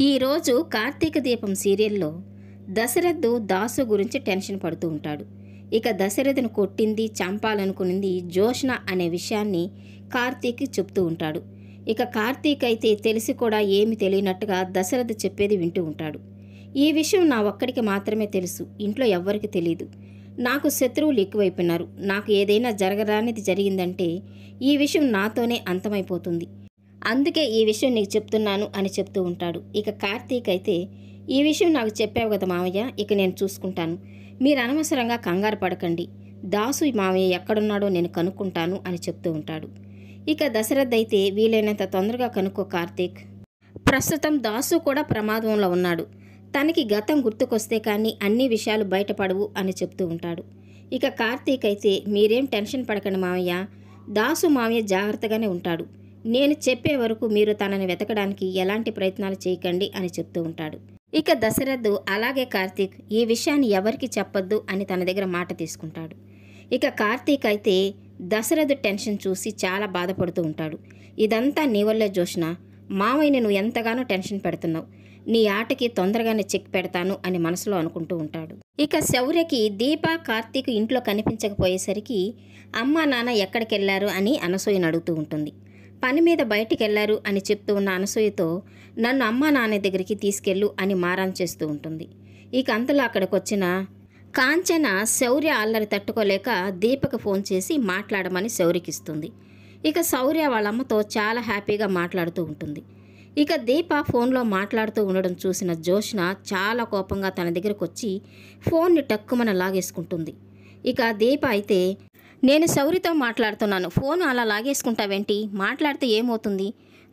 ఈరోజు కార్తీక దీపం సీరియల్లో దశరథు దాసు గురించి టెన్షన్ పడుతూ ఉంటాడు. ఇక దశరథును కొట్టింది, చంపాలనుకునింది జోష్న అనే విషయాన్ని కార్తీక్ చెప్తూ ఉంటాడు. ఇక కార్తీక్ అయితే తెలిసి కూడా ఏమి తెలియనట్టుగా దశరథ్ చెప్పేది వింటూ ఉంటాడు. ఈ విషయం నా ఒక్కడికి మాత్రమే తెలుసు, ఇంట్లో ఎవ్వరికి తెలియదు. నాకు శత్రువులు ఎక్కువైపోయినారు. నాకు ఏదైనా జరగరానిది జరిగిందంటే ఈ విషయం నాతోనే అంతమైపోతుంది. అందుకే ఈ విషయం నీకు చెప్తున్నాను అని చెప్తూ ఉంటాడు. ఇక కార్తీక్ అయితే, ఈ విషయం నాకు చెప్పావు కదా మామయ్య, ఇక నేను చూసుకుంటాను, మీరు అనవసరంగా కంగారు పడకండి, దాసు మామయ్య ఎక్కడున్నాడో నేను కనుక్కుంటాను అని చెప్తూ ఉంటాడు. ఇక దశరథ్ అయితే, వీలైనంత తొందరగా కనుక్కో కార్తీక్, ప్రస్తుతం దాసు కూడా ప్రమాదంలో ఉన్నాడు, తనకి గతం గుర్తుకొస్తే కానీ అన్ని విషయాలు బయటపడవు అని చెప్తూ ఉంటాడు. ఇక కార్తీక్ అయితే, మీరేం టెన్షన్ పడకండి మామయ్య, దాసు మామయ్య జాగ్రత్తగానే ఉంటాడు, నేను చెప్పే వరకు మీరు తనని వెతకడానికి ఎలాంటి ప్రయత్నాలు చేయకండి అని చెప్తూ ఉంటాడు. ఇక దశరథ్, అలాగే కార్తీక్, ఈ విషయాన్ని ఎవరికి చెప్పొద్దు అని తన దగ్గర మాట తీసుకుంటాడు. ఇక కార్తీక్ అయితే దశరథ్ టెన్షన్ చూసి చాలా బాధపడుతూ ఉంటాడు. ఇదంతా నీ వల్లే జోష్న, మావయ్యని నువ్వు ఎంతగానో టెన్షన్ పెడుతున్నావు, నీ ఆటకి తొందరగానే చెక్ పెడతాను అని మనసులో అనుకుంటూ ఉంటాడు. ఇక శౌర్యకి దీప, కార్తీక్ ఇంట్లో కనిపించకపోయేసరికి అమ్మా నాన్న ఎక్కడికెళ్లారు అని అనసూయని అడుగుతూ ఉంటుంది. పని మీద బయటికి వెళ్లారు అని చెప్తూ ఉన్న అనసూయతో, నన్ను అమ్మా నాన్న దగ్గరికి తీసుకెళ్ళు అని మారాన్ చేస్తూ ఉంటుంది. ఇక అంతలో అక్కడికి వచ్చిన కాంచన శౌర్య అల్లరి తట్టుకోలేక దీపకు ఫోన్ చేసి మాట్లాడమని శౌర్యకిస్తుంది. ఇక శౌర్య వాళ్ళమ్మతో చాలా హ్యాపీగా మాట్లాడుతూ ఉంటుంది. ఇక దీప ఫోన్లో మాట్లాడుతూ ఉండడం చూసిన జోష్న చాలా కోపంగా తన దగ్గరకు వచ్చి ఫోన్ని టక్కుమన లాగేసుకుంటుంది. ఇక దీప అయితే, నేను శౌర్యతో మాట్లాడుతున్నాను, ఫోన్ అలా లాగేసుకుంటావేంటి, మాట్లాడితే ఏమవుతుంది,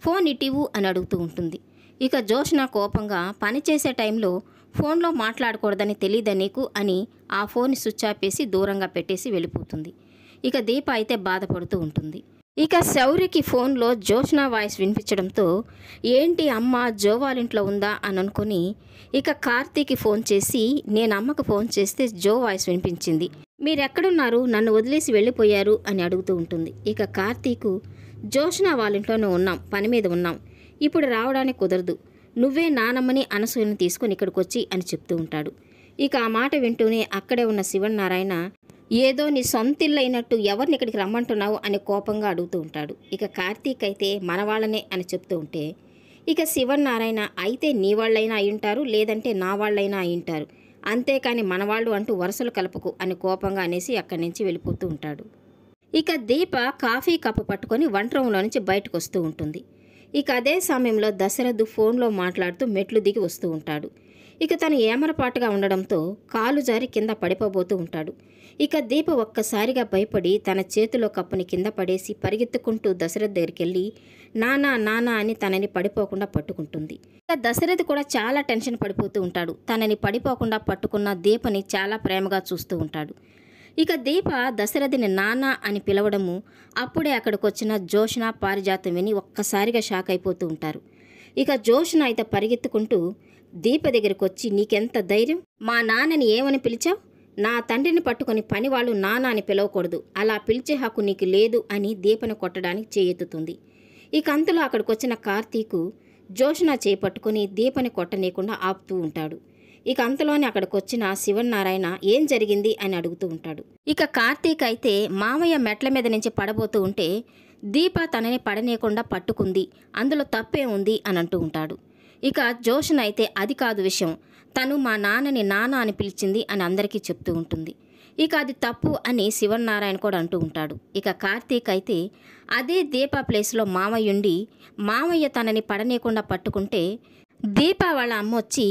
ఫోన్ ఇటివు అని అడుగుతూ ఉంటుంది. ఇక జోష్న కోపంగా, పనిచేసే టైంలో ఫోన్లో మాట్లాడకూడదని తెలియదా నీకు అని ఆ ఫోన్ స్విచ్ ఆపేసి దూరంగా పెట్టేసి వెళ్ళిపోతుంది. ఇక దీప అయితే బాధపడుతూ ఉంటుంది. ఇక శౌర్యకి ఫోన్లో జోష్న వాయిస్ వినిపించడంతో, ఏంటి అమ్మ జో వాళ్ళింట్లో ఉందా అని అనుకుని ఇక కార్తీకి ఫోన్ చేసి, నేను అమ్మకు ఫోన్ చేస్తే జో వాయిస్ వినిపించింది, మీరెక్కడున్నారు, నన్ను వదిలేసి వెళ్ళిపోయారు అని అడుగుతూ ఉంటుంది. ఇక కార్తీకు, జోష్న వాళ్ళింట్లోనే ఉన్నాం, పని మీద ఉన్నాం, ఇప్పుడు రావడానికి కుదరదు, నువ్వే నానమ్మని అనసూయని తీసుకుని ఇక్కడికి వచ్చి అని చెప్తూ ఉంటాడు. ఇక ఆ మాట వింటూనే అక్కడే ఉన్న శివనారాయణ, ఏదో నీ సొంతిల్లు అయినట్టు ఎవరిని ఇక్కడికి రమ్మంటున్నావు అని కోపంగా అడుగుతూ ఉంటాడు. ఇక కార్తీక్ అయితే మన వాళ్ళనే అని చెప్తూ ఉంటే, ఇక శివనారాయణ, అయితే నీ వాళ్ళైనా అయ్యుంటారు, లేదంటే నా వాళ్ళైనా అయ్యుంటారు, అంతేకాని మనవాళ్ళు అంటూ వరుసలు కలపకు అని కోపంగా అనేసి అక్కడి నుంచి వెళ్ళిపోతూ ఉంటాడు. ఇక దీప కాఫీ కప్పు పట్టుకొని వంట రూమ్లో నుంచి బయటకు వస్తూ ఉంటుంది. ఇక అదే సమయంలో దశరథ్ ఫోన్లో మాట్లాడుతూ మెట్లు దిగి వస్తూ ఉంటాడు. ఇక తను ఏమరపాటుగా ఉండడంతో కాలు జారి కింద పడిపోబోతూ ఉంటాడు. ఇక దీప ఒక్కసారిగా భయపడి తన చేతిలో కప్పుని కింద పడేసి పరిగెత్తుకుంటూ దశరథ్ దగ్గరికి వెళ్ళి నానా నానా అని తనని పడిపోకుండా పట్టుకుంటుంది. ఇక దశరథ్ కూడా చాలా టెన్షన్ పడిపోతూ ఉంటాడు. తనని పడిపోకుండా పట్టుకున్న దీపని చాలా ప్రేమగా చూస్తూ ఉంటాడు. ఇక దీప దశరథిని నాన్న అని పిలవడము, అప్పుడే అక్కడికి వచ్చిన జోష్న, పారిజాతం విని ఒక్కసారిగా షాక్ అయిపోతూ ఉంటారు. ఇక జోష్న అయితే పరిగెత్తుకుంటూ దీప దగ్గరికి వచ్చి, నీకెంత ధైర్యం, మా నాన్నని ఏమని పిలిచావు, నా తండ్రిని పట్టుకొని పని వాళ్ళు నాన్న అని పిలవకూడదు, అలా పిలిచే హక్కు నీకు లేదు అని దీపను కొట్టడానికి చేయెత్తుతుంది. ఇక అంతలో అక్కడికి వచ్చిన కార్తీకు జోష్న చేపట్టుకుని దీపని కొట్టనీయకుండా ఆపుతూ ఉంటాడు. ఇక అంతలోనే అక్కడికి వచ్చిన శివనారాయణ ఏం జరిగింది అని అడుగుతూ ఉంటాడు. ఇక కార్తీక్ అయితే, మామయ్య మెట్ల మీద నుంచి పడబోతూ ఉంటే దీప తనని పడనీయకుండా పట్టుకుంది, అందులో తప్పే ఉంది అని అంటూ ఉంటాడు. ఇక జోష్న అయితే, అది కాదు విషయం, తను మా నాన్నని నాన్న అని పిలిచింది అని అందరికీ చెప్తూ ఉంటుంది. ఇక అది తప్పు అని శివనారాయణ కూడా అంటూ ఉంటాడు. ఇక కార్తీక్ అయితే, అదే దీప ప్లేస్లో మామయ్య ఉండి మామయ్య తనని పడనీయకుండా పట్టుకుంటే దీప వాళ్ళ అమ్మ వచ్చి,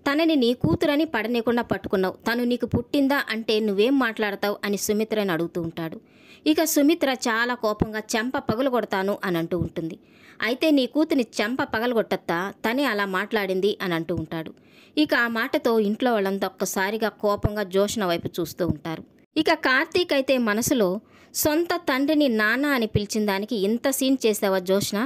తనని నీ కూతురని పడనీయకుండా పట్టుకున్నావు, తను నీకు పుట్టిందా అంటే నువ్వేం మాట్లాడతావు అని సుమిత్రని అడుగుతూ ఉంటాడు. ఇక సుమిత్ర చాలా కోపంగా చెంప పగలగొడతాను అని అంటూ ఉంటుంది. అయితే నీ కూతుని చెంప పగలగొట్టత్తా, తనే అలా మాట్లాడింది అని అంటూ ఉంటాడు. ఇక ఆ మాటతో ఇంట్లో వాళ్ళంతా ఒక్కసారిగా కోపంగా జోష్న వైపు చూస్తూ ఉంటారు. ఇక కార్తీక్ అయితే మనసులో, సొంత తండ్రిని నాన్న అని పిలిచిన దానికి ఇంత సీన్ చేసావా జోష్న,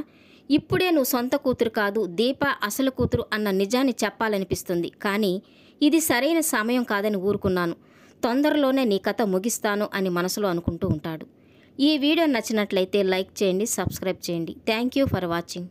ఇప్పుడే నువ్వు సొంత కూతురు కాదు, దీప అసలు కూతురు అన్న నిజాన్ని చెప్పాలనిపిస్తుంది, కానీ ఇది సరైన సమయం కాదని ఊరుకున్నాను, తొందరలోనే నీ కథ ముగిస్తాను అని మనసులో అనుకుంటూ ఉంటాడు. ఈ వీడియో నచ్చినట్లయితే లైక్ చేయండి, సబ్స్క్రైబ్ చేయండి. Thank you for watching.